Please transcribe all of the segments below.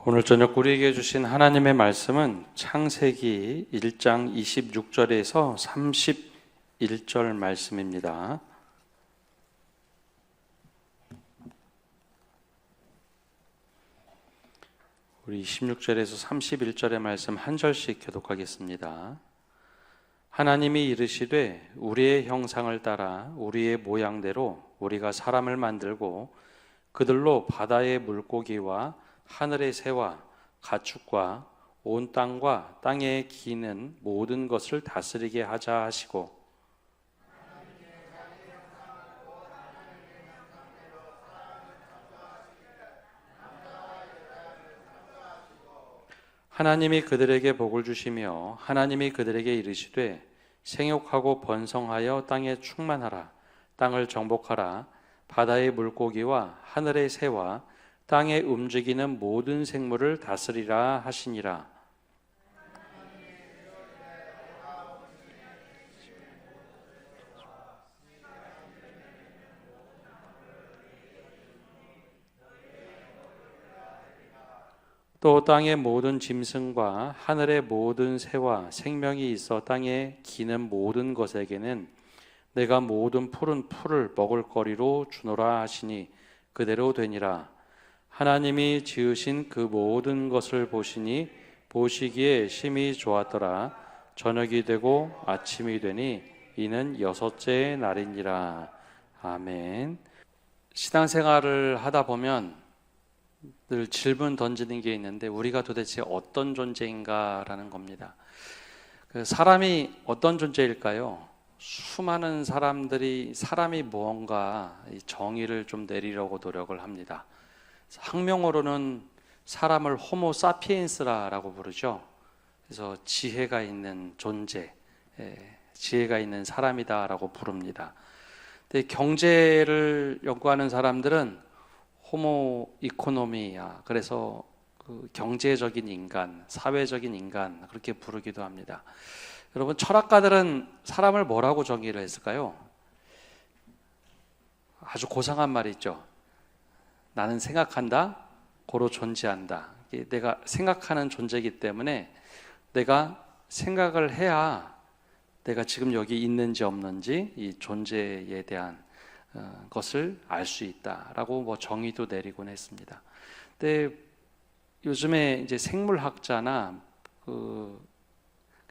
오늘 저녁 우리에게 주신 하나님의 말씀은 창세기 1장 26절에서 31절 말씀입니다. 우리 26절에서 31절의 말씀 한 절씩 교독하겠습니다. 하나님이 이르시되 우리의 형상을 따라 우리의 모양대로 우리가 사람을 만들고 그들로 바다의 물고기와 하늘의 새와 가축과 온 땅과 땅에 기는 모든 것을 다스리게 하자 하시고, 하나님이 그들에게 복을 주시며 하나님이 그들에게 이르시되 생육하고 번성하여 땅에 충만하라. 땅을 정복하라. 바다의 물고기와 하늘의 새와 땅에 움직이는 모든 생물을 다스리라 하시니라. 또 땅의 모든 짐승과 하늘의 모든 새와 생명이 있어 땅에 기는 모든 것에게는 내가 모든 푸른 풀을 먹을 거리로 주노라 하시니 그대로 되니라. 하나님이 지으신 그 모든 것을 보시니 보시기에 심히 좋았더라. 저녁이 되고 아침이 되니 이는 여섯째 날이니라. 아멘. 신앙생활을 하다 보면 늘 질문 던지는 게 있는데 우리가 도대체 어떤 존재인가라는 겁니다. 사람이 어떤 존재일까요? 수많은 사람들이 사람이 무언가 정의를 좀 내리려고 노력을 합니다. 학명으로는 사람을 호모 사피엔스라고 부르죠. 그래서 지혜가 있는 존재, 지혜가 있는 사람이다라고 부릅니다. 근데 경제를 연구하는 사람들은 호모 이코노미야, 그래서 그 경제적인 인간, 사회적인 인간 그렇게 부르기도 합니다. 여러분, 철학가들은 사람을 뭐라고 정의를 했을까요? 아주 고상한 말이 있죠. 나는 생각한다, 고로 존재한다. 내가 생각하는 존재이기 때문에 내가 생각을 해야 내가 지금 여기 있는지 없는지 이 존재에 대한 것을 알 수 있다라고 뭐 정의도 내리곤 했습니다. 근데 요즘에 이제 생물학자나 그냥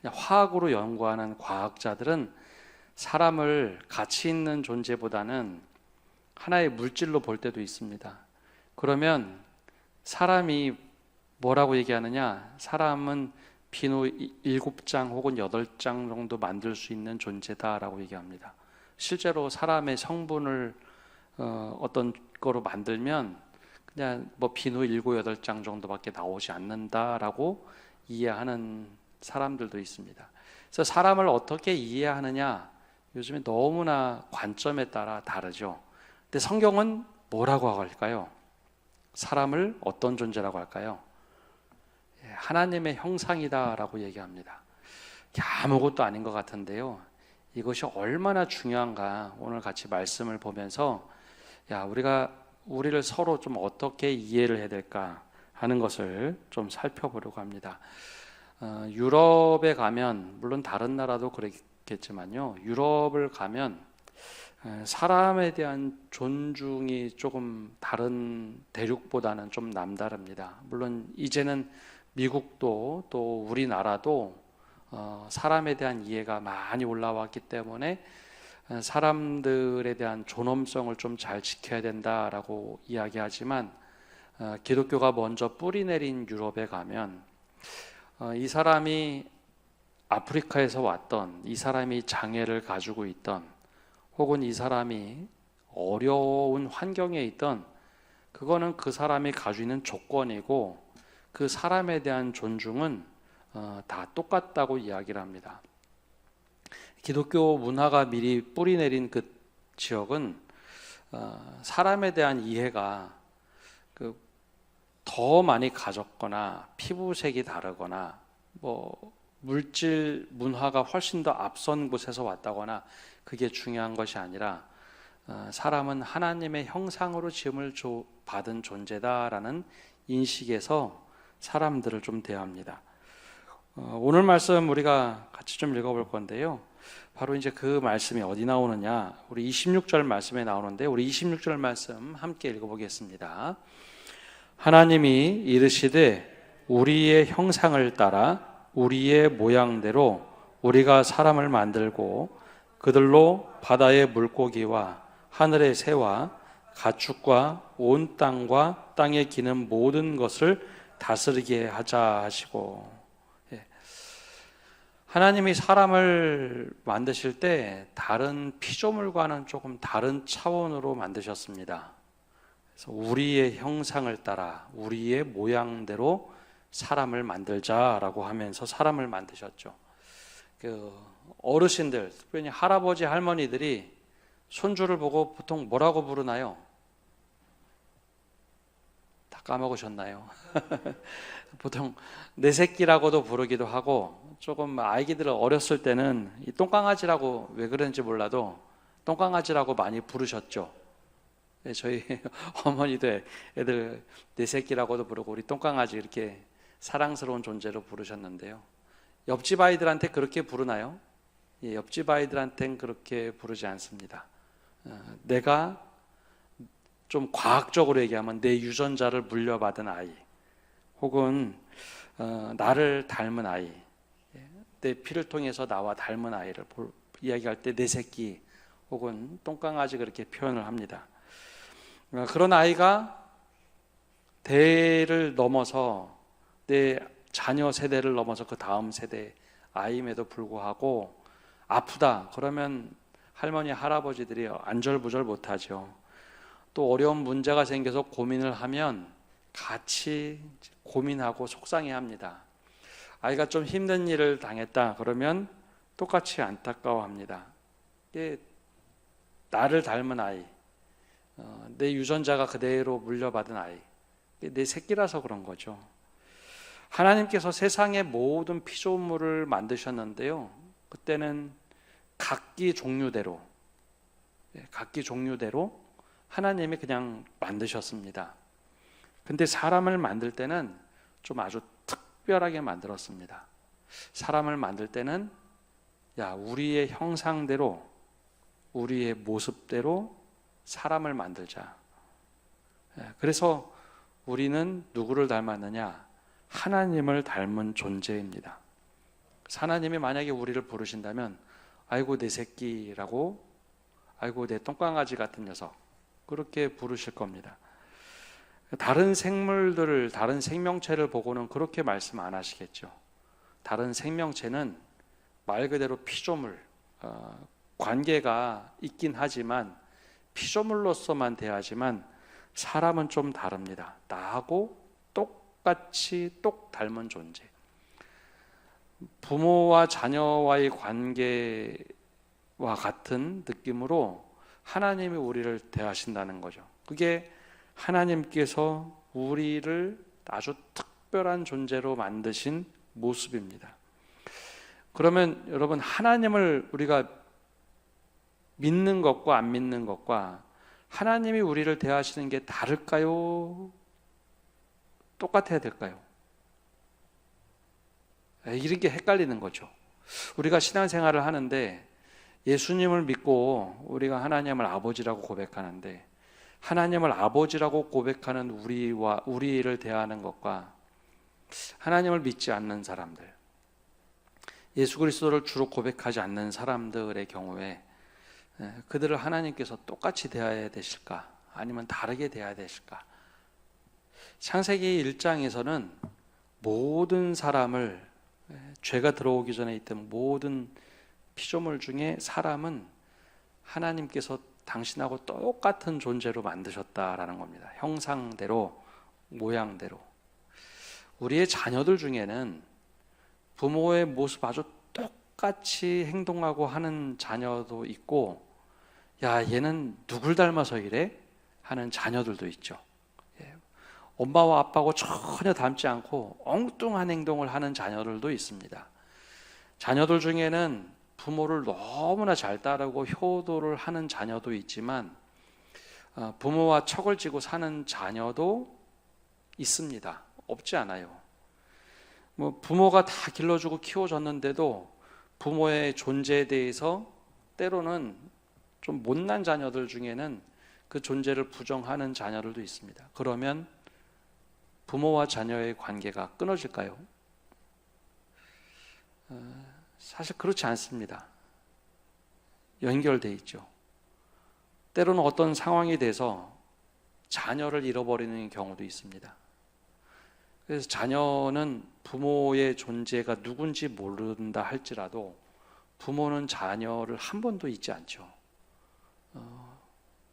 화학으로 연구하는 과학자들은 사람을 가치 있는 존재보다는 하나의 물질로 볼 때도 있습니다. 그러면 사람이 뭐라고 얘기하느냐? 사람은 비누 7장 혹은 8장 정도 만들 수 있는 존재다라고 얘기합니다. 실제로 사람의 성분을 어떤 거로 만들면 그냥 뭐 비누 7, 8장 정도밖에 나오지 않는다라고 이해하는 사람들도 있습니다. 그래서 사람을 어떻게 이해하느냐, 요즘에 너무나 관점에 따라 다르죠. 근데 성경은 뭐라고 할까요? 사람을 어떤 존재라고 할까요? 하나님의 형상이다라고 얘기합니다. 아무것도 아닌 것 같은데요, 이것이 얼마나 중요한가 오늘 같이 말씀을 보면서 우리가 우리를 서로 좀 어떻게 이해를 해야 될까 하는 것을 좀 살펴보려고 합니다. 유럽에 가면, 물론 다른 나라도 그렇겠지만요, 유럽을 가면 사람에 대한 존중이 조금 다른 대륙보다는 좀 남다릅니다. 물론 이제는 미국도 또 우리나라도 사람에 대한 이해가 많이 올라왔기 때문에 사람들에 대한 존엄성을 좀 잘 지켜야 된다라고 이야기하지만, 기독교가 먼저 뿌리 내린 유럽에 가면 이 사람이 아프리카에서 왔던, 이 사람이 장애를 가지고 있던, 혹은 이 사람이 어려운 환경에 있던, 그거는 그 사람이 가지고 있는 조건이고 그 사람에 대한 존중은 다 똑같다고 이야기를 합니다. 기독교 문화가 미리 뿌리 내린 그 지역은 사람에 대한 이해가 더 많이 가졌거나 피부색이 다르거나 뭐 물질 문화가 훨씬 더 앞선 곳에서 왔다거나 그게 중요한 것이 아니라 사람은 하나님의 형상으로 지음을 받은 존재다라는 인식에서 사람들을 좀 대합니다. 오늘 말씀 우리가 같이 좀 읽어볼 건데요. 바로 이제 그 말씀이 어디 나오느냐? 우리 26절 말씀에 나오는데 우리 26절 말씀 함께 읽어보겠습니다. 하나님이 이르시되 우리의 형상을 따라 우리의 모양대로 우리가 사람을 만들고 그들로 바다의 물고기와 하늘의 새와 가축과 온 땅과 땅에 기는 모든 것을 다스리게 하자 하시고, 하나님이 사람을 만드실 때 다른 피조물과는 조금 다른 차원으로 만드셨습니다. 그래서 우리의 형상을 따라 우리의 모양대로 사람을 만들자라고 하면서 사람을 만드셨죠. 그 어르신들, 특별히 할아버지 할머니들이 손주를 보고 보통 뭐라고 부르나요? 다 까먹으셨나요? 보통 내 새끼라고도 부르기도 하고, 조금 아기들 어렸을 때는 이 똥강아지라고 왜 그런지 몰라도 똥강아지라고 많이 부르셨죠. 저희 어머니도 애들 내 새끼라고도 부르고 우리 똥강아지 이렇게 사랑스러운 존재로 부르셨는데요. 옆집 아이들한테 그렇게 부르나요? 옆집 아이들한테는 그렇게 부르지 않습니다. 내가 좀 과학적으로 얘기하면 내 유전자를 물려받은 아이, 혹은 나를 닮은 아이, 내 피를 통해서 나와 닮은 아이를 이야기할 때 내 새끼 혹은 똥강아지 그렇게 표현을 합니다. 그런 아이가 대를 넘어서 내 자녀 세대를 넘어서 그 다음 세대 아임에도 불구하고 아프다 그러면 할머니 할아버지들이 안절부절 못하죠. 또 어려운 문제가 생겨서 고민을 하면 같이 고민하고 속상해합니다. 아이가 좀 힘든 일을 당했다 그러면 똑같이 안타까워합니다. 나를 닮은 아이, 내 유전자가 그대로 물려받은 아이, 내 새끼라서 그런 거죠. 하나님께서 세상의 모든 피조물을 만드셨는데요, 그때는 각기 종류대로 하나님이 그냥 만드셨습니다. 근데 사람을 만들 때는 좀 아주 특별하게 만들었습니다. 사람을 만들 때는 우리의 형상대로 우리의 모습대로 사람을 만들자. 그래서 우리는 누구를 닮았느냐? 하나님을 닮은 존재입니다. 하나님이 만약에 우리를 부르신다면 아이고 내 새끼라고, 아이고 내 똥강아지 같은 녀석, 그렇게 부르실 겁니다. 다른 생물들을, 다른 생명체를 보고는 그렇게 말씀 안 하시겠죠. 다른 생명체는 말 그대로 피조물, 관계가 있긴 하지만 피조물로서만 대하지만 사람은 좀 다릅니다. 나하고 똑같이 똑 닮은 존재. 부모와 자녀와의 관계와 같은 느낌으로 하나님이 우리를 대하신다는 거죠. 그게 하나님께서 우리를 아주 특별한 존재로 만드신 모습입니다. 그러면 여러분, 하나님을 우리가 믿는 것과 안 믿는 것과 하나님이 우리를 대하시는 게 다를까요? 똑같아야 될까요? 이런 게 헷갈리는 거죠. 우리가 신앙생활을 하는데 예수님을 믿고 우리가 하나님을 아버지라고 고백하는데, 하나님을 아버지라고 고백하는 우리를 대하는 것과 하나님을 믿지 않는 사람들, 예수 그리스도를 주로 고백하지 않는 사람들의 경우에 그들을 하나님께서 똑같이 대해야 되실까? 아니면 다르게 대해야 되실까? 창세기 1장에서는 모든 사람을, 죄가 들어오기 전에 있던 모든 피조물 중에 사람은 하나님께서 당신하고 똑같은 존재로 만드셨다라는 겁니다. 형상대로, 모양대로. 우리의 자녀들 중에는 부모의 모습 아주 똑같이 행동하고 하는 자녀도 있고, 얘는 누굴 닮아서 이래? 하는 자녀들도 있죠. 엄마와 아빠하고 전혀 닮지 않고 엉뚱한 행동을 하는 자녀들도 있습니다. 자녀들 중에는 부모를 너무나 잘 따르고 효도를 하는 자녀도 있지만 부모와 척을 지고 사는 자녀도 있습니다. 없지 않아요. 뭐 부모가 다 길러주고 키워줬는데도 부모의 존재에 대해서 때로는 좀 못난 자녀들 중에는 그 존재를 부정하는 자녀들도 있습니다. 그러면 부모와 자녀의 관계가 끊어질까요? 사실 그렇지 않습니다. 연결돼 있죠. 때로는 어떤 상황이 돼서 자녀를 잃어버리는 경우도 있습니다. 그래서 자녀는 부모의 존재가 누군지 모른다 할지라도 부모는 자녀를 한 번도 잊지 않죠.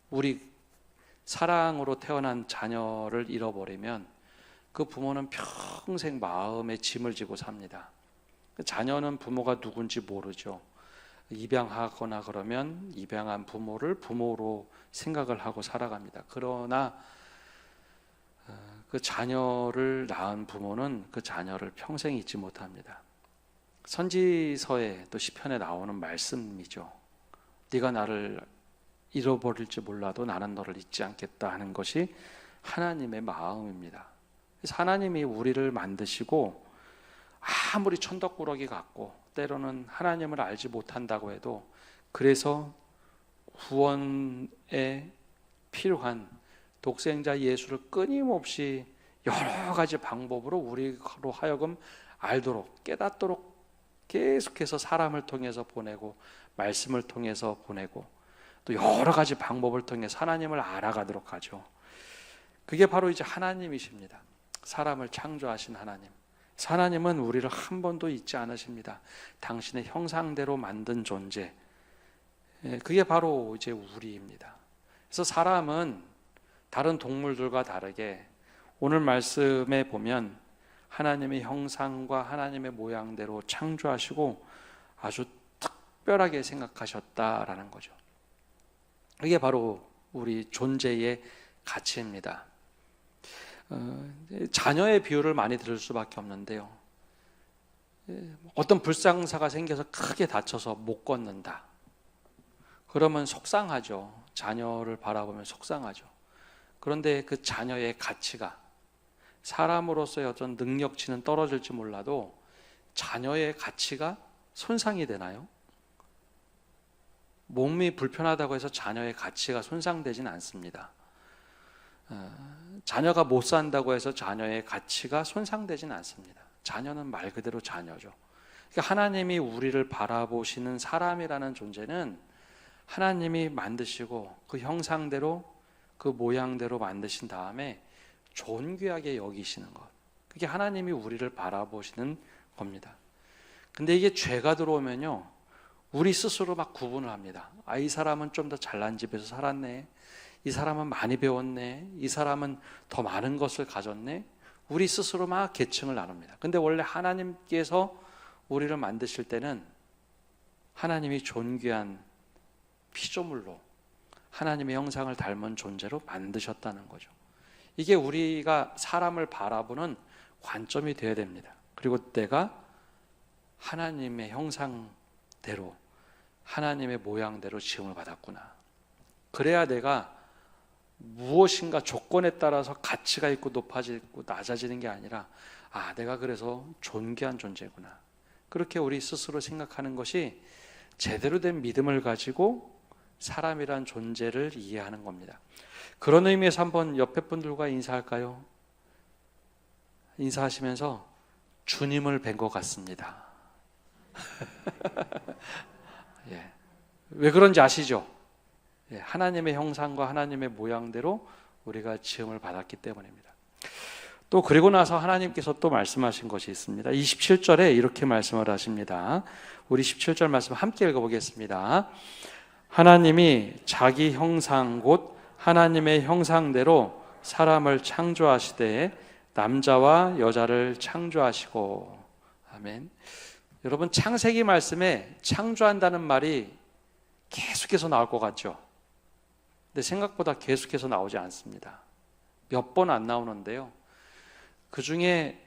우리 사랑으로 태어난 자녀를 잃어버리면 그 부모는 평생 마음에 짐을 지고 삽니다. 자녀는 부모가 누군지 모르죠. 입양하거나 그러면 입양한 부모를 부모로 생각을 하고 살아갑니다. 그러나 그 자녀를 낳은 부모는 그 자녀를 평생 잊지 못합니다. 선지서에 또 시편에 나오는 말씀이죠. 네가 나를 잃어버릴지 몰라도 나는 너를 잊지 않겠다 하는 것이 하나님의 마음입니다. 그래서 하나님이 우리를 만드시고 아무리 천덕꾸러기 같고 때로는 하나님을 알지 못한다고 해도 그래서 구원에 필요한 독생자 예수를 끊임없이 여러 가지 방법으로 우리로 하여금 알도록 깨닫도록 계속해서 사람을 통해서 보내고 말씀을 통해서 보내고 또 여러 가지 방법을 통해서 하나님을 알아가도록 하죠. 그게 바로 이제 하나님이십니다. 사람을 창조하신 하나님. 하나님은 우리를 한 번도 잊지 않으십니다. 당신의 형상대로 만든 존재. 그게 바로 이제 우리입니다. 그래서 사람은 다른 동물들과 다르게 오늘 말씀에 보면 하나님의 형상과 하나님의 모양대로 창조하시고 아주 특별하게 생각하셨다라는 거죠. 이게 바로 우리 존재의 가치입니다. 자녀의 비유를 많이 들을 수밖에 없는데요. 어떤 불상사가 생겨서 크게 다쳐서 못 걷는다. 그러면 속상하죠. 자녀를 바라보면 속상하죠. 그런데 그 자녀의 가치가 사람으로서의 어떤 능력치는 떨어질지 몰라도 자녀의 가치가 손상이 되나요? 몸이 불편하다고 해서 자녀의 가치가 손상되진 않습니다. 자녀가 못 산다고 해서 자녀의 가치가 손상되진 않습니다. 자녀는 말 그대로 자녀죠. 그러니까 하나님이 우리를 바라보시는 사람이라는 존재는 하나님이 만드시고 그 형상대로 그 모양대로 만드신 다음에 존귀하게 여기시는 것. 그게 하나님이 우리를 바라보시는 겁니다. 근데 이게 죄가 들어오면요, 우리 스스로 막 구분을 합니다. 아, 이 사람은 좀 더 잘난 집에서 살았네. 이 사람은 많이 배웠네. 이 사람은 더 많은 것을 가졌네. 우리 스스로 막 계층을 나눕니다. 근데 원래 하나님께서 우리를 만드실 때는 하나님이 존귀한 피조물로 하나님의 형상을 닮은 존재로 만드셨다는 거죠. 이게 우리가 사람을 바라보는 관점이 되어야 됩니다. 그리고 내가 하나님의 형상대로 하나님의 모양대로 지음을 받았구나. 그래야 내가 무엇인가 조건에 따라서 가치가 있고 높아지고 낮아지는 게 아니라 아, 내가 그래서 존귀한 존재구나. 그렇게 우리 스스로 생각하는 것이 제대로 된 믿음을 가지고 사람이란 존재를 이해하는 겁니다. 그런 의미에서 한번 옆에 분들과 인사할까요? 인사하시면서 주님을 뵌 것 같습니다. 예. 왜 그런지 아시죠? 예. 하나님의 형상과 하나님의 모양대로 우리가 지음을 받았기 때문입니다. 또 그리고 나서 하나님께서 또 말씀하신 것이 있습니다. 27절에 이렇게 말씀을 하십니다. 우리 17절 말씀 함께 읽어보겠습니다. 하나님이 자기 형상 곧 하나님의 형상대로 사람을 창조하시되 남자와 여자를 창조하시고. 아멘. 여러분, 창세기 말씀에 창조한다는 말이 계속해서 나올 것 같죠? 근데 생각보다 계속해서 나오지 않습니다. 몇 번 안 나오는데요. 그 중에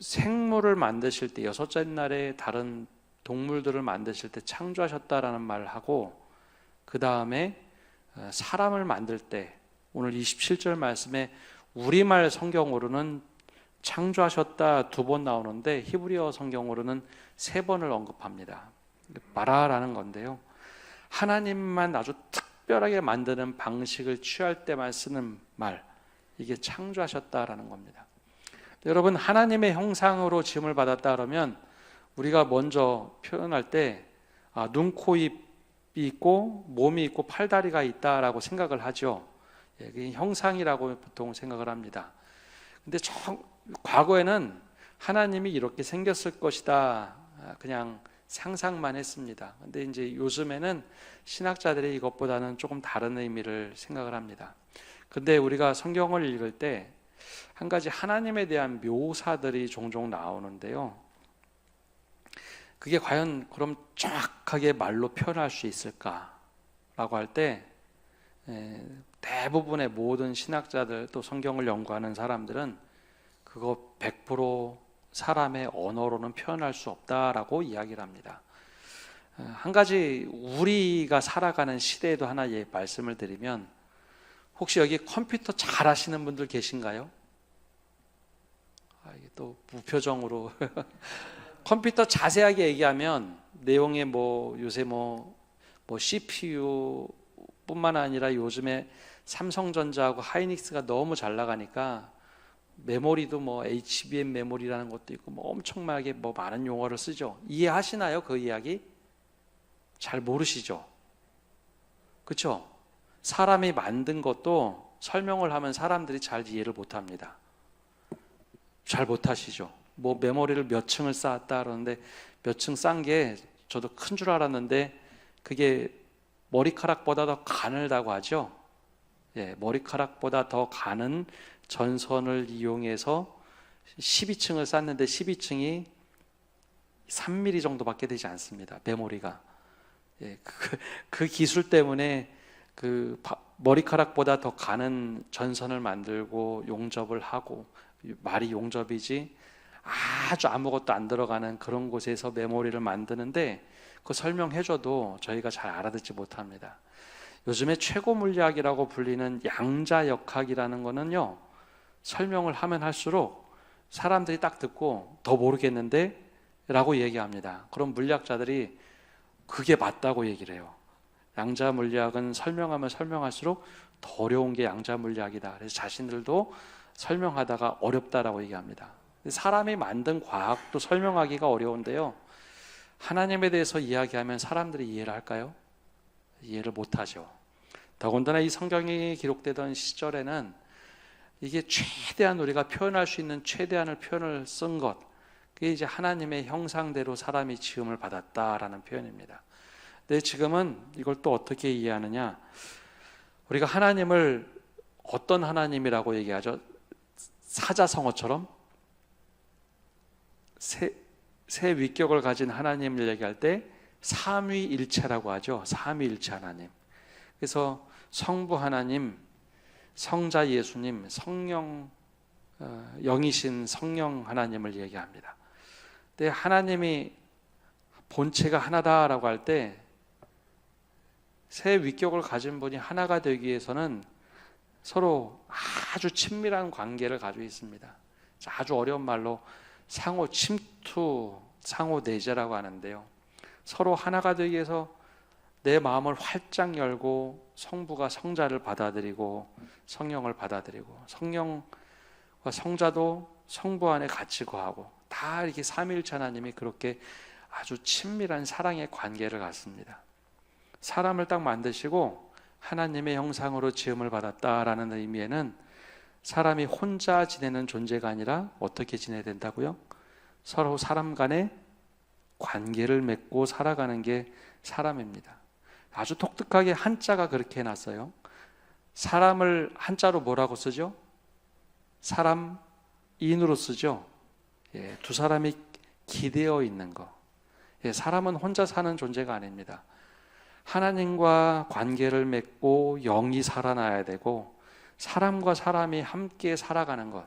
생물을 만드실 때, 여섯째 날에 다른 동물들을 만드실 때 창조하셨다라는 말을 하고, 그 다음에 사람을 만들 때 오늘 27절 말씀에 우리말 성경으로는 창조하셨다 2번 나오는데 히브리어 성경으로는 3번을 언급합니다. 바라라는 건데요, 하나님만 아주 특별하게 만드는 방식을 취할 때만 쓰는 말, 이게 창조하셨다라는 겁니다. 여러분, 하나님의 형상으로 지음을 받았다 그러면 우리가 먼저 표현할 때 눈, 코, 입이 있고 몸이 있고 팔다리가 있다라고 생각을 하죠. 그게 형상이라고 보통 생각을 합니다. 근데 과거에는 하나님이 이렇게 생겼을 것이다 그냥 상상만 했습니다. 근데 이제 요즘에는 신학자들이 이것보다는 조금 다른 의미를 생각을 합니다. 근데 우리가 성경을 읽을 때 한 가지 하나님에 대한 묘사들이 종종 나오는데요, 그게 과연 그럼 정확하게 말로 표현할 수 있을까라고 할 때 대부분의 모든 신학자들 또 성경을 연구하는 사람들은 그거 100% 사람의 언어로는 표현할 수 없다라고 이야기를 합니다. 한 가지 우리가 살아가는 시대에도 하나 말씀을 드리면, 혹시 여기 컴퓨터 잘 하시는 분들 계신가요? 이게 또 무표정으로 컴퓨터 자세하게 얘기하면 내용에 요새 CPU 뿐만 아니라 요즘에 삼성전자하고 하이닉스가 너무 잘 나가니까 메모리도 HBM 메모리라는 것도 있고 엄청나게 많은 용어를 쓰죠. 이해하시나요? 그 이야기? 잘 모르시죠? 그렇죠? 사람이 만든 것도 설명을 하면 사람들이 잘 이해를 못합니다. 잘 못하시죠? 메모리를 몇 층을 쌓았다 그러는데 몇 층 쌓은 게 저도 큰 줄 알았는데 그게 머리카락보다 더 가늘다고 하죠. 머리카락보다 더 가는 전선을 이용해서 12층을 쌓는데 12층이 3mm 정도밖에 되지 않습니다. 메모리가. 그 기술 때문에 그 머리카락보다 더 가는 전선을 만들고 용접을 하고, 말이 용접이지 아주 아무것도 안 들어가는 그런 곳에서 메모리를 만드는데, 그거 설명해줘도 저희가 잘 알아듣지 못합니다. 요즘에 최고 물리학이라고 불리는 양자역학이라는 거는요, 설명을 하면 할수록 사람들이 딱 듣고 더 모르겠는데 라고 얘기합니다. 그럼 물리학자들이 그게 맞다고 얘기를 해요. 양자 물리학은 설명하면 설명할수록 더 어려운 게 양자 물리학이다. 그래서 자신들도 설명하다가 어렵다라고 얘기합니다. 사람이 만든 과학도 설명하기가 어려운데요, 하나님에 대해서 이야기하면 사람들이 이해를 할까요? 이해를 못하죠. 더군다나 이 성경이 기록되던 시절에는 이게 최대한 우리가 표현할 수 있는 최대한을 표현을 쓴 것, 그게 이제 하나님의 형상대로 사람이 지음을 받았다라는 표현입니다. 근데 지금은 이걸 또 어떻게 이해하느냐, 우리가 하나님을 어떤 하나님이라고 얘기하죠? 사자성어처럼 세 위격을 가진 하나님을 얘기할 때 삼위일체라고 하죠. 삼위일체 하나님. 그래서 성부 하나님, 성자 예수님, 성령, 영이신 성령 하나님을 얘기합니다. 근데 하나님이 본체가 하나다라고 할 때 세 위격을 가진 분이 하나가 되기 위해서는 서로 아주 친밀한 관계를 가지고 있습니다. 아주 어려운 말로 상호 침투, 상호 내재라고 하는데요, 서로 하나가 되기 위해서 내 마음을 활짝 열고 성부가 성자를 받아들이고 성령을 받아들이고 성령과 성자도 성부 안에 같이 거하고, 다 이렇게 삼위일체 하나님이 그렇게 아주 친밀한 사랑의 관계를 갖습니다. 사람을 딱 만드시고 하나님의 형상으로 지음을 받았다라는 의미에는 사람이 혼자 지내는 존재가 아니라 어떻게 지내야 된다고요? 서로 사람 간의 관계를 맺고 살아가는 게 사람입니다. 아주 독특하게 한자가 그렇게 해놨어요. 사람을 한자로 뭐라고 쓰죠? 사람인으로 쓰죠. 두 사람이 기대어 있는 거. 사람은 혼자 사는 존재가 아닙니다. 하나님과 관계를 맺고 영이 살아나야 되고, 사람과 사람이 함께 살아가는 것,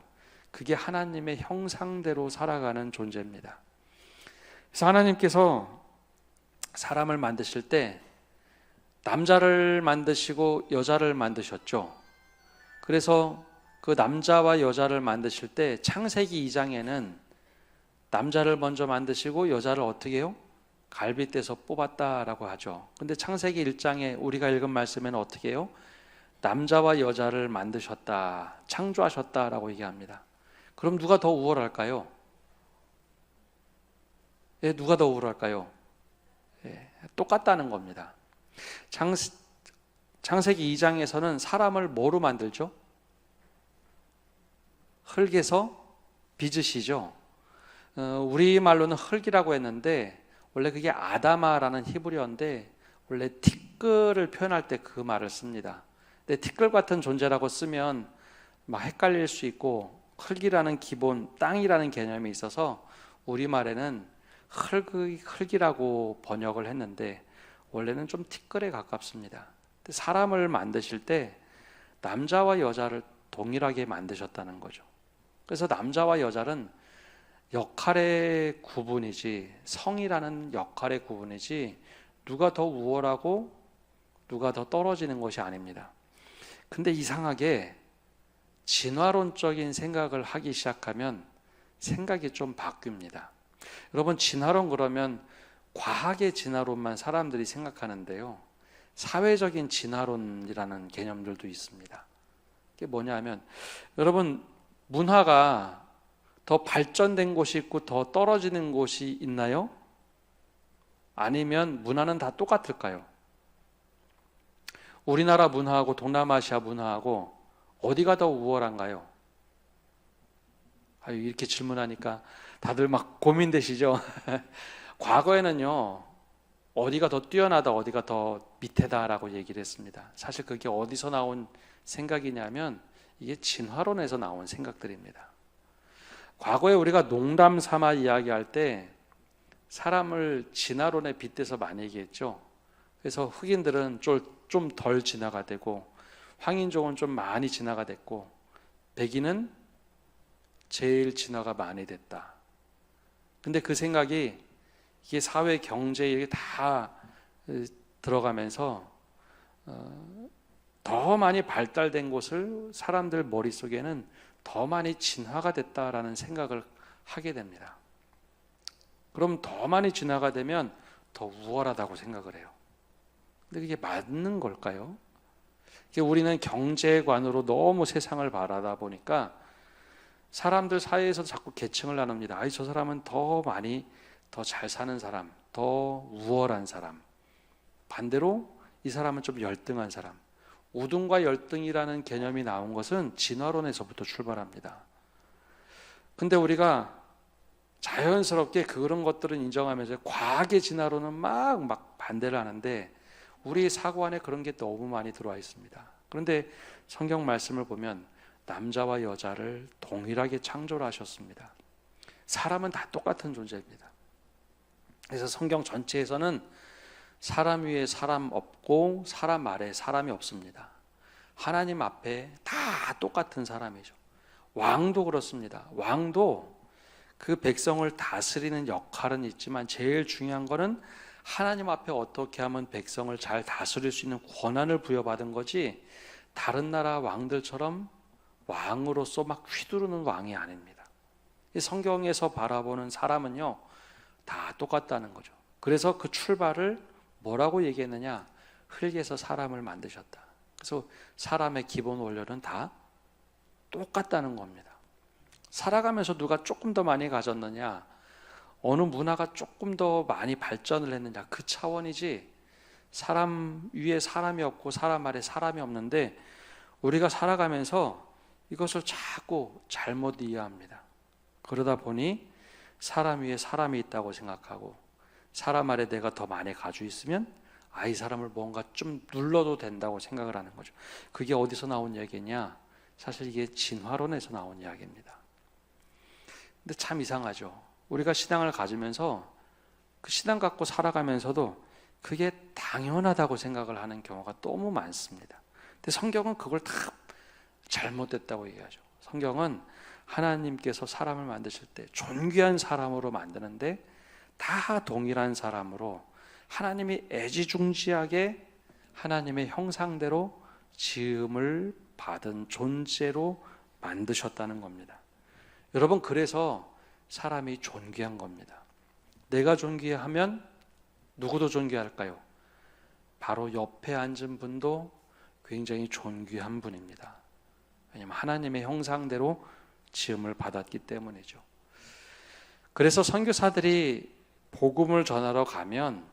그게 하나님의 형상대로 살아가는 존재입니다. 그래서 하나님께서 사람을 만드실 때 남자를 만드시고 여자를 만드셨죠. 그래서 그 남자와 여자를 만드실 때 창세기 2장에는 남자를 먼저 만드시고 여자를 어떻게 해요? 갈빗대서 뽑았다라고 하죠. 근데 창세기 1장에 우리가 읽은 말씀에는 어떻게 해요? 남자와 여자를 만드셨다, 창조하셨다라고 얘기합니다. 그럼 누가 더 우월할까요? 예, 누가 더 우월할까요? 예, 똑같다는 겁니다. 창세기 2장에서는 사람을 뭐로 만들죠? 흙에서 빚으시죠. 우리말로는 흙이라고 했는데 원래 그게 아다마라는 히브리어인데 원래 티끌을 표현할 때 그 말을 씁니다. 근데 티끌 같은 존재라고 쓰면 막 헷갈릴 수 있고 흙이라는 기본, 땅이라는 개념이 있어서 우리말에는 흙이라고 번역을 했는데 원래는 좀 티끌에 가깝습니다. 사람을 만드실 때 남자와 여자를 동일하게 만드셨다는 거죠. 그래서 남자와 여자는 역할의 구분이지, 성이라는 역할의 구분이지 누가 더 우월하고 누가 더 떨어지는 것이 아닙니다. 근데 이상하게 진화론적인 생각을 하기 시작하면 생각이 좀 바뀝니다. 여러분, 진화론 그러면 과학의 진화론만 사람들이 생각하는데요, 사회적인 진화론이라는 개념들도 있습니다. 그게 뭐냐면, 여러분, 문화가 더 발전된 곳이 있고 더 떨어지는 곳이 있나요? 아니면 문화는 다 똑같을까요? 우리나라 문화하고 동남아시아 문화하고 어디가 더 우월한가요? 이렇게 질문하니까 다들 막 고민되시죠? 과거에는요, 어디가 더 뛰어나다, 어디가 더 밑에다라고 얘기를 했습니다. 사실 그게 어디서 나온 생각이냐면 이게 진화론에서 나온 생각들입니다. 과거에 우리가 농담 삼아 이야기할 때 사람을 진화론에 빗대서 많이 얘기했죠. 그래서 흑인들은 좀 덜 진화가 되고 황인종은 좀 많이 진화가 됐고 백인은 제일 진화가 많이 됐다. 근데 그 생각이 이게 사회 경제에 다 들어가면서 더 많이 발달된 곳을 사람들 머릿속에는 더 많이 진화가 됐다라는 생각을 하게 됩니다. 그럼 더 많이 진화가 되면 더 우월하다고 생각을 해요. 근데 그게 맞는 걸까요? 우리는 경제관으로 너무 세상을 바라다 보니까 사람들 사이에서 자꾸 계층을 나눕니다. 저 사람은 더 많이 더 잘 사는 사람, 더 우월한 사람, 반대로 이 사람은 좀 열등한 사람. 우등과 열등이라는 개념이 나온 것은 진화론에서부터 출발합니다. 근데 우리가 자연스럽게 그런 것들은 인정하면서 과학의 진화론은 막 반대를 하는데 우리 사고 안에 그런 게 너무 많이 들어와 있습니다. 그런데 성경 말씀을 보면 남자와 여자를 동일하게 창조를 하셨습니다. 사람은 다 똑같은 존재입니다. 그래서 성경 전체에서는 사람 위에 사람 없고 사람 아래 사람이 없습니다. 하나님 앞에 다 똑같은 사람이죠. 왕도 그렇습니다. 왕도 그 백성을 다스리는 역할은 있지만 제일 중요한 거는 하나님 앞에 어떻게 하면 백성을 잘 다스릴 수 있는 권한을 부여받은 거지 다른 나라 왕들처럼 왕으로서 막 휘두르는 왕이 아닙니다. 성경에서 바라보는 사람은요 다 똑같다는 거죠. 그래서 그 출발을 뭐라고 얘기했느냐? 흙에서 사람을 만드셨다. 그래서 사람의 기본 원료는 다 똑같다는 겁니다. 살아가면서 누가 조금 더 많이 가졌느냐, 어느 문화가 조금 더 많이 발전을 했느냐, 그 차원이지 사람 위에 사람이 없고 사람 아래 사람이 없는데 우리가 살아가면서 이것을 자꾸 잘못 이해합니다. 그러다 보니 사람 위에 사람이 있다고 생각하고 사람 아래 내가 더 많이 가지고 있으면 이 사람을 뭔가 좀 눌러도 된다고 생각을 하는 거죠. 그게 어디서 나온 이야기냐? 사실 이게 진화론에서 나온 이야기입니다. 근데 참 이상하죠. 우리가 신앙을 가지면서 그 신앙 갖고 살아가면서도 그게 당연하다고 생각을 하는 경우가 너무 많습니다. 근데 성경은 그걸 다 잘못됐다고 얘기하죠. 성경은 하나님께서 사람을 만드실 때 존귀한 사람으로 만드는데 다 동일한 사람으로 하나님이 애지중지하게 하나님의 형상대로 지음을 받은 존재로 만드셨다는 겁니다. 여러분, 그래서 사람이 존귀한 겁니다. 내가 존귀하면 누구도 존귀할까요? 바로 옆에 앉은 분도 굉장히 존귀한 분입니다. 왜냐하면 하나님의 형상대로 지음을 받았기 때문이죠. 그래서 선교사들이 복음을 전하러 가면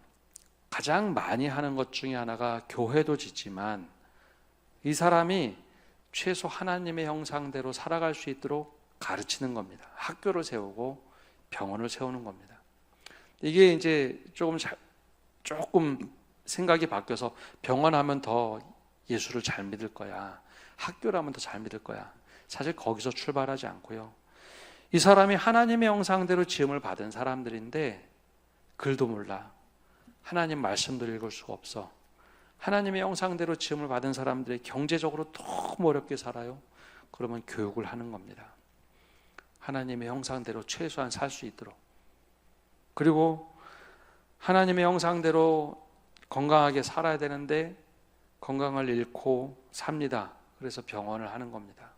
가장 많이 하는 것 중에 하나가 교회도 짓지만 이 사람이 최소 하나님의 형상대로 살아갈 수 있도록 가르치는 겁니다. 학교를 세우고 병원을 세우는 겁니다. 이게 이제 조금 생각이 바뀌어서 병원하면 더 예수를 잘 믿을 거야, 학교라면 더 잘 믿을 거야. 사실 거기서 출발하지 않고요, 이 사람이 하나님의 형상대로 지음을 받은 사람들인데 글도 몰라, 하나님 말씀도 읽을 수가 없어. 하나님의 형상대로 지음을 받은 사람들이 경제적으로 너무 어렵게 살아요. 그러면 교육을 하는 겁니다. 하나님의 형상대로 최소한 살 수 있도록. 그리고 하나님의 형상대로 건강하게 살아야 되는데 건강을 잃고 삽니다. 그래서 병원을 하는 겁니다.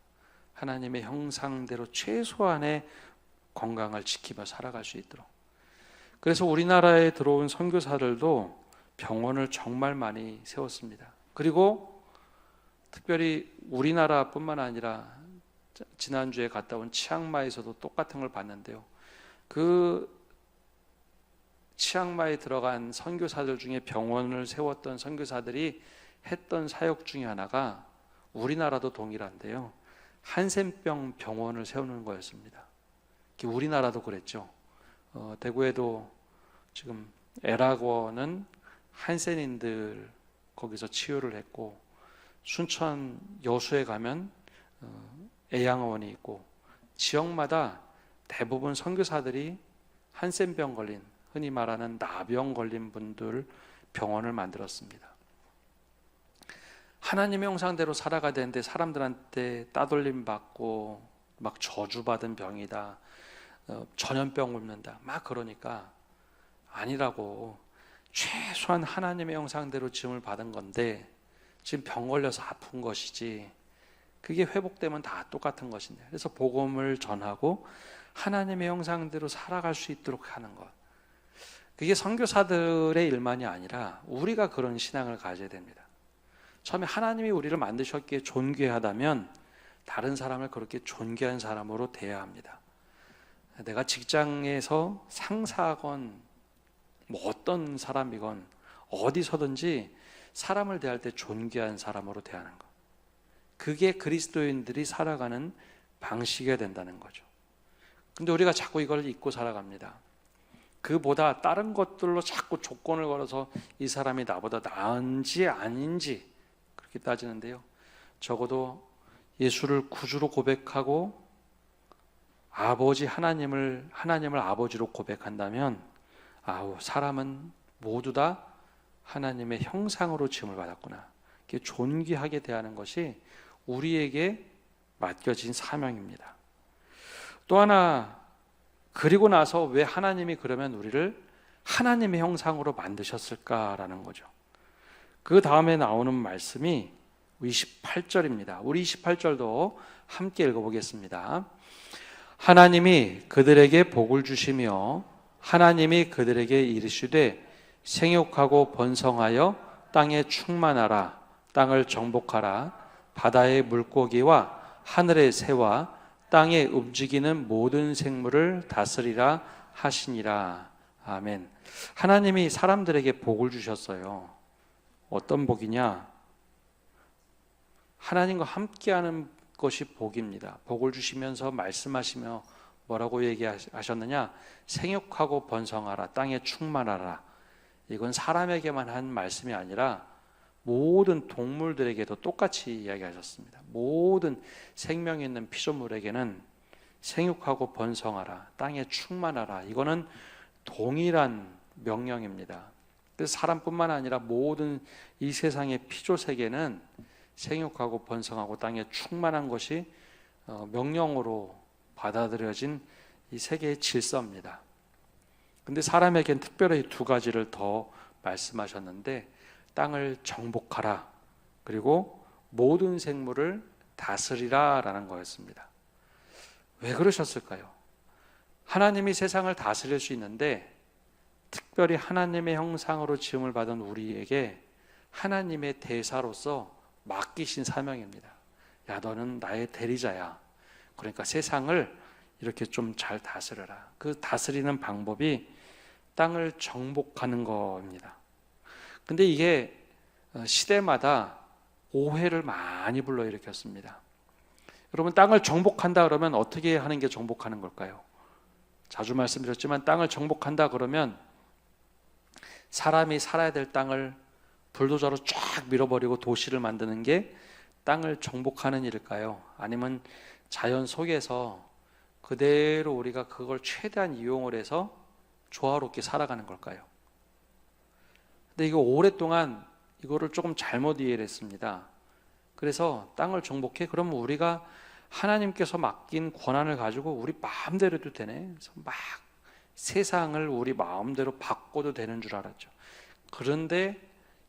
하나님의 형상대로 최소한의 건강을 지키며 살아갈 수 있도록. 그래서 우리나라에 들어온 선교사들도 병원을 정말 많이 세웠습니다. 그리고 특별히 우리나라뿐만 아니라 지난주에 갔다 온 치앙마이에서도 똑같은 걸 봤는데요, 그 치앙마이에 들어간 선교사들 중에 병원을 세웠던 선교사들이 했던 사역 중에 하나가 우리나라도 동일한데요, 한센병 병원을 세우는 거였습니다. 우리나라도 그랬죠. 대구에도 지금 애락원은 한센인들 거기서 치유를 했고, 순천 여수에 가면 애양원이 있고, 지역마다 대부분 선교사들이 한센병 걸린, 흔히 말하는 나병 걸린 분들 병원을 만들었습니다. 하나님의 형상대로 살아가야 되는데 사람들한테 따돌림 받고 막 저주받은 병이다, 전염병 옮는다 막 그러니까 아니라고, 최소한 하나님의 형상대로 지음을 받은 건데 지금 병 걸려서 아픈 것이지 그게 회복되면 다 똑같은 것인데, 그래서 복음을 전하고 하나님의 형상대로 살아갈 수 있도록 하는 것, 그게 선교사들의 일만이 아니라 우리가 그런 신앙을 가져야 됩니다. 처음에 하나님이 우리를 만드셨기에 존귀하다면 다른 사람을 그렇게 존귀한 사람으로 대해야 합니다. 내가 직장에서 상사건 뭐 어떤 사람이건 어디서든지 사람을 대할 때 존귀한 사람으로 대하는 것, 그게 그리스도인들이 살아가는 방식이 된다는 거죠. 근데 우리가 자꾸 이걸 잊고 살아갑니다. 그보다 다른 것들로 자꾸 조건을 걸어서 이 사람이 나보다 나은지 아닌지 그렇게 따지는데요, 적어도 예수를 구주로 고백하고 아버지 하나님을 아버지로 고백한다면, 사람은 모두 다 하나님의 형상으로 지음을 받았구나, 이렇게 존귀하게 대하는 것이 우리에게 맡겨진 사명입니다. 또 하나, 그리고 나서 왜 하나님이 그러면 우리를 하나님의 형상으로 만드셨을까라는 거죠. 그 다음에 나오는 말씀이 28절입니다. 우리 28절도 함께 읽어보겠습니다. 하나님이 그들에게 복을 주시며 하나님이 그들에게 이르시되 생육하고 번성하여 땅에 충만하라, 땅을 정복하라, 바다의 물고기와 하늘의 새와 땅에 움직이는 모든 생물을 다스리라 하시니라. 아멘. 하나님이 사람들에게 복을 주셨어요. 어떤 복이냐? 하나님과 함께하는 것이 복입니다. 복을 주시면서 말씀하시며 뭐라고 얘기하셨느냐? 생육하고 번성하라, 땅에 충만하라. 이건 사람에게만 한 말씀이 아니라 모든 동물들에게도 똑같이 이야기하셨습니다. 모든 생명 있는 피조물에게는 생육하고 번성하라, 땅에 충만하라, 이거는 동일한 명령입니다. 그래서 사람뿐만 아니라 모든 이 세상의 피조세계는 생육하고 번성하고 땅에 충만한 것이 명령으로 받아들여진 이 세계의 질서입니다. 근데 사람에겐 특별히 두 가지를 더 말씀하셨는데, 땅을 정복하라, 그리고 모든 생물을 다스리라 라는 거였습니다. 왜 그러셨을까요? 하나님이 세상을 다스릴 수 있는데 특별히 하나님의 형상으로 지음을 받은 우리에게 하나님의 대사로서 맡기신 사명입니다. 야, 너는 나의 대리자야. 그러니까 세상을 이렇게 좀 잘 다스려라. 그 다스리는 방법이 땅을 정복하는 겁니다. 근데 이게 시대마다 오해를 많이 불러일으켰습니다. 여러분, 땅을 정복한다 그러면 어떻게 하는 게 정복하는 걸까요? 자주 말씀드렸지만 땅을 정복한다 그러면 사람이 살아야 될 땅을 불도저로 쫙 밀어버리고 도시를 만드는 게 땅을 정복하는 일일까요? 아니면 자연 속에서 그대로 우리가 그걸 최대한 이용을 해서 조화롭게 살아가는 걸까요? 근데 이거 오랫동안 이거를 조금 잘못 이해를 했습니다. 그래서 땅을 정복해? 그러면 우리가 하나님께서 맡긴 권한을 가지고 우리 마음대로 해도 되네. 그래서 막 세상을 우리 마음대로 바꿔도 되는 줄 알았죠. 그런데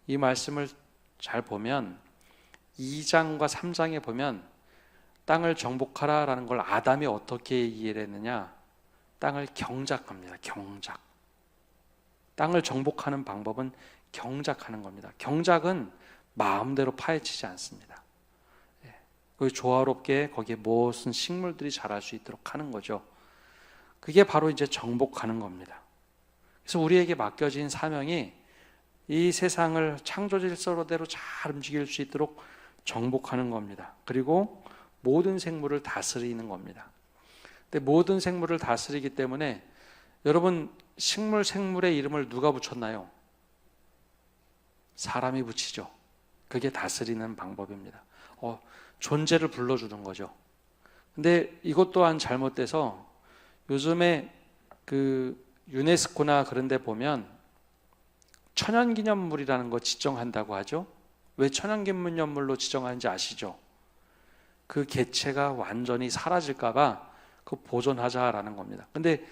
이 말씀을 잘 보면 2장과 3장에 보면 땅을 정복하라라는 걸 아담이 어떻게 이해를 했느냐? 땅을 경작합니다. 경작. 땅을 정복하는 방법은 경작하는 겁니다. 경작은 마음대로 파헤치지 않습니다. 그 조화롭게 거기에 무슨 식물들이 자랄 수 있도록 하는 거죠. 그게 바로 이제 정복하는 겁니다. 그래서 우리에게 맡겨진 사명이 이 세상을 창조 질서대로 잘 움직일 수 있도록 정복하는 겁니다. 그리고 모든 생물을 다스리는 겁니다. 근데 모든 생물을 다스리기 때문에 여러분, 생물의 이름을 누가 붙였나요? 사람이 붙이죠. 그게 다스리는 방법입니다. 존재를 불러주는 거죠. 근데 이것 또한 잘못돼서 요즘에 그 유네스코나 그런 데 보면 천연기념물이라는 거 지정한다고 하죠. 왜 천연기념물로 지정하는지 아시죠? 그 개체가 완전히 사라질까 봐 그 보존하자라는 겁니다. 근데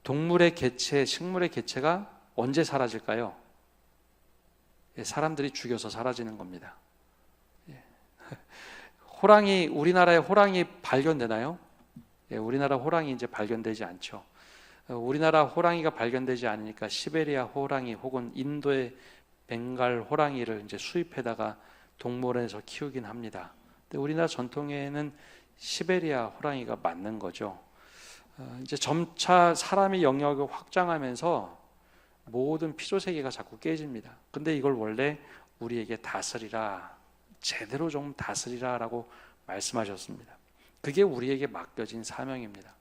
동물의 개체, 식물의 개체가 언제 사라질까요? 사람들이 죽여서 사라지는 겁니다. 호랑이, 우리나라에 호랑이 발견되나요? 우리나라 호랑이 이제 발견되지 않죠. 우리나라 호랑이가 발견되지 않으니까 시베리아 호랑이 혹은 인도의 벵갈 호랑이를 이제 수입해다가 동물원에서 키우긴 합니다. 근데 우리나라 전통에는 시베리아 호랑이가 맞는 거죠. 이제 점차 사람의 영역을 확장하면서 모든 피조세계가 자꾸 깨집니다. 근데 이걸 원래 우리에게 다스리라, 제대로 좀 다스리라라고 말씀하셨습니다. 그게 우리에게 맡겨진 사명입니다.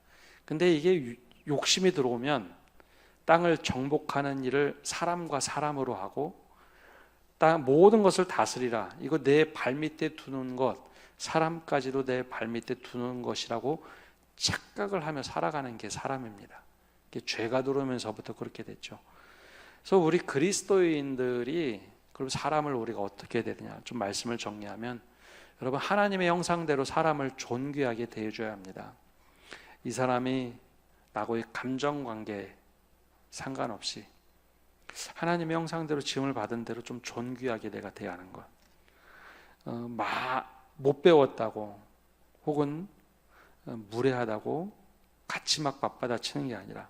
근데 이게 욕심이 들어오면 땅을 정복하는 일을 사람과 사람으로 하고 땅 모든 것을 다스리라, 이거 내 발밑에 두는 것, 사람까지도 내 발밑에 두는 것이라고 착각을 하며 살아가는 게 사람입니다. 죄가 들어오면서부터 그렇게 됐죠. 그래서 우리 그리스도인들이 그럼 사람을 우리가 어떻게 해야 되느냐, 좀 말씀을 정리하면 여러분, 하나님의 형상대로 사람을 존귀하게 대해줘야 합니다. 이 사람이 나하고의 감정관계 상관없이 하나님의 형상대로 지음을 받은 대로 좀 존귀하게 내가 대하는 것. 못 배웠다고 혹은 무례하다고 같이 막 맞받아치는 게 아니라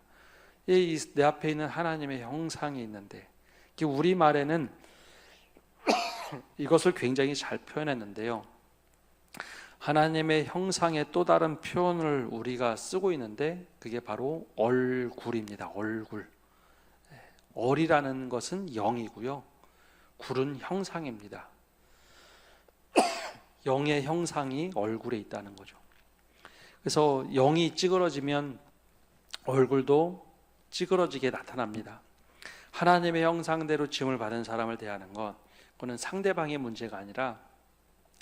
내 앞에 있는 하나님의 형상이 있는데, 우리말에는 이것을 굉장히 잘 표현했는데요. 하나님의 형상의 또 다른 표현을 우리가 쓰고 있는데 그게 바로 얼굴입니다. 얼굴. 얼이라는 것은 영이고요. 굴은 형상입니다. 영의 형상이 얼굴에 있다는 거죠. 그래서 영이 찌그러지면 얼굴도 찌그러지게 나타납니다. 하나님의 형상대로 지음을 받은 사람을 대하는 것, 그거는 상대방의 문제가 아니라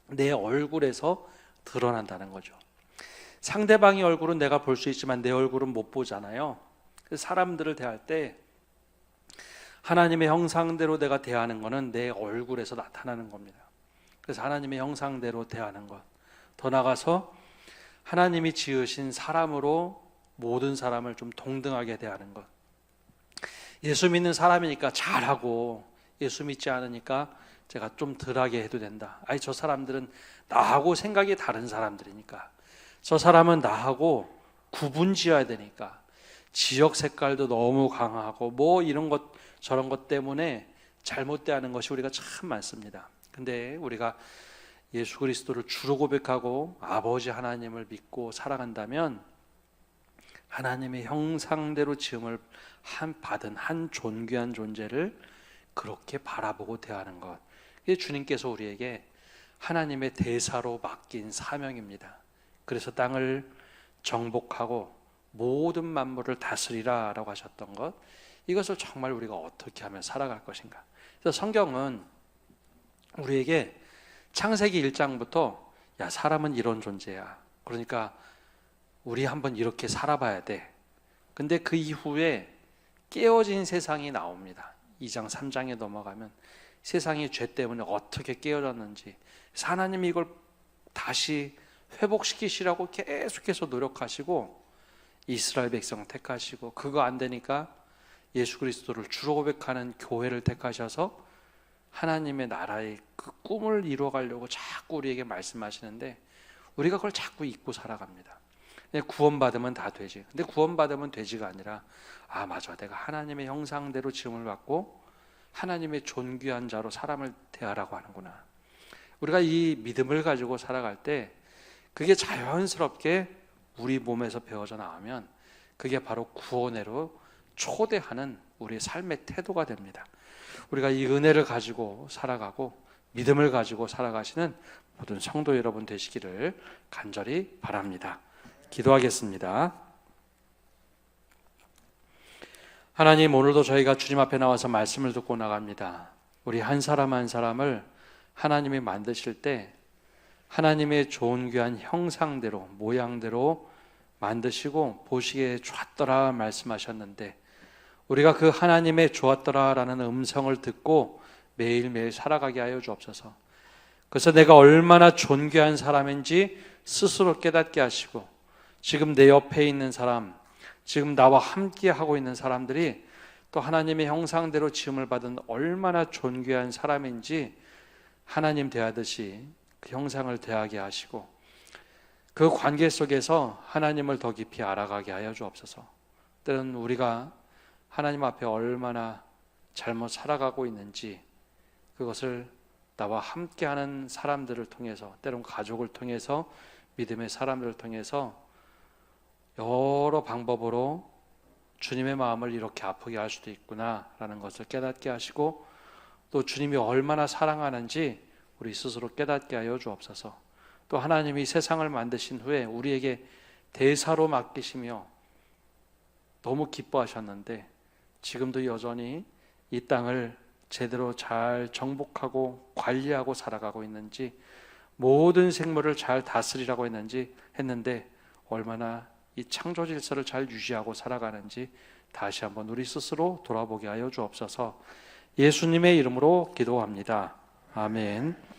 내 얼굴에서 드러난다는 거죠. 상대방의 얼굴은 내가 볼 수 있지만 내 얼굴은 못 보잖아요. 그래서 사람들을 대할 때 하나님의 형상대로 내가 대하는 것은 내 얼굴에서 나타나는 겁니다. 그래서 하나님의 형상대로 대하는 것, 더 나아가서 하나님이 지으신 사람으로 모든 사람을 좀 동등하게 대하는 것. 예수 믿는 사람이니까 잘하고 예수 믿지 않으니까 제가 좀 덜하게 해도 된다. 아니, 저 사람들은 나하고 생각이 다른 사람들이니까, 저 사람은 나하고 구분 지어야 되니까, 지역 색깔도 너무 강하고 뭐 이런 것 저런 것 때문에 잘못되는 것이 우리가 참 많습니다. 근데 우리가 예수 그리스도를 주로 고백하고 아버지 하나님을 믿고 살아간다면 하나님의 형상대로 지음을 받은 한 존귀한 존재를 그렇게 바라보고 대하는 것, 이게 주님께서 우리에게 하나님의 대사로 맡긴 사명입니다. 그래서 땅을 정복하고 모든 만물을 다스리라 라고 하셨던 것, 이것을 정말 우리가 어떻게 하면 살아갈 것인가. 그래서 성경은 우리에게 창세기 1장부터 야, 사람은 이런 존재야, 그러니까 우리 한번 이렇게 살아봐야 돼. 근데 그 이후에 깨어진 세상이 나옵니다. 2장 3장에 넘어가면 세상이 죄 때문에 어떻게 깨어졌는지, 하나님이 이걸 다시 회복시키시라고 계속해서 노력하시고 이스라엘 백성 택하시고, 그거 안 되니까 예수 그리스도를 주로 고백하는 교회를 택하셔서 하나님의 나라의 그 꿈을 이루어가려고 자꾸 우리에게 말씀하시는데 우리가 그걸 자꾸 잊고 살아갑니다. 구원받으면 다 되지. 근데 구원받으면 되지가 아니라, 아 맞아, 내가 하나님의 형상대로 지음을 받고 하나님의 존귀한 자로 사람을 대하라고 하는구나. 우리가 이 믿음을 가지고 살아갈 때 그게 자연스럽게 우리 몸에서 배어져 나오면 그게 바로 구원으로 초대하는 우리의 삶의 태도가 됩니다. 우리가 이 은혜를 가지고 살아가고 믿음을 가지고 살아가시는 모든 성도 여러분 되시기를 간절히 바랍니다. 기도하겠습니다. 하나님, 오늘도 저희가 주님 앞에 나와서 말씀을 듣고 나갑니다. 우리 한 사람 한 사람을 하나님이 만드실 때 하나님의 존귀한 형상대로, 모양대로 만드시고 보시기에 좋았더라 말씀하셨는데, 우리가 그 하나님의 좋았더라라는 음성을 듣고 매일매일 살아가게 하여 주옵소서. 그래서 내가 얼마나 존귀한 사람인지 스스로 깨닫게 하시고, 지금 내 옆에 있는 사람, 지금 나와 함께 하고 있는 사람들이 또 하나님의 형상대로 지음을 받은 얼마나 존귀한 사람인지 하나님 대하듯이 그 형상을 대하게 하시고, 그 관계 속에서 하나님을 더 깊이 알아가게 하여 주옵소서. 때로는 우리가 하나님 앞에 얼마나 잘못 살아가고 있는지, 그것을 나와 함께하는 사람들을 통해서, 때로는 가족을 통해서, 믿음의 사람들을 통해서 여러 방법으로 주님의 마음을 이렇게 아프게 할 수도 있구나라는 것을 깨닫게 하시고, 또 주님이 얼마나 사랑하는지 우리 스스로 깨닫게 하여 주옵소서. 또 하나님이 세상을 만드신 후에 우리에게 대사로 맡기시며 너무 기뻐하셨는데 지금도 여전히 이 땅을 제대로 잘 정복하고 관리하고 살아가고 있는지, 모든 생물을 잘 다스리라고 했는데 얼마나 이 창조 질서를 잘 유지하고 살아가는지 다시 한번 우리 스스로 돌아보게 하여 주옵소서. 예수님의 이름으로 기도합니다. 아멘.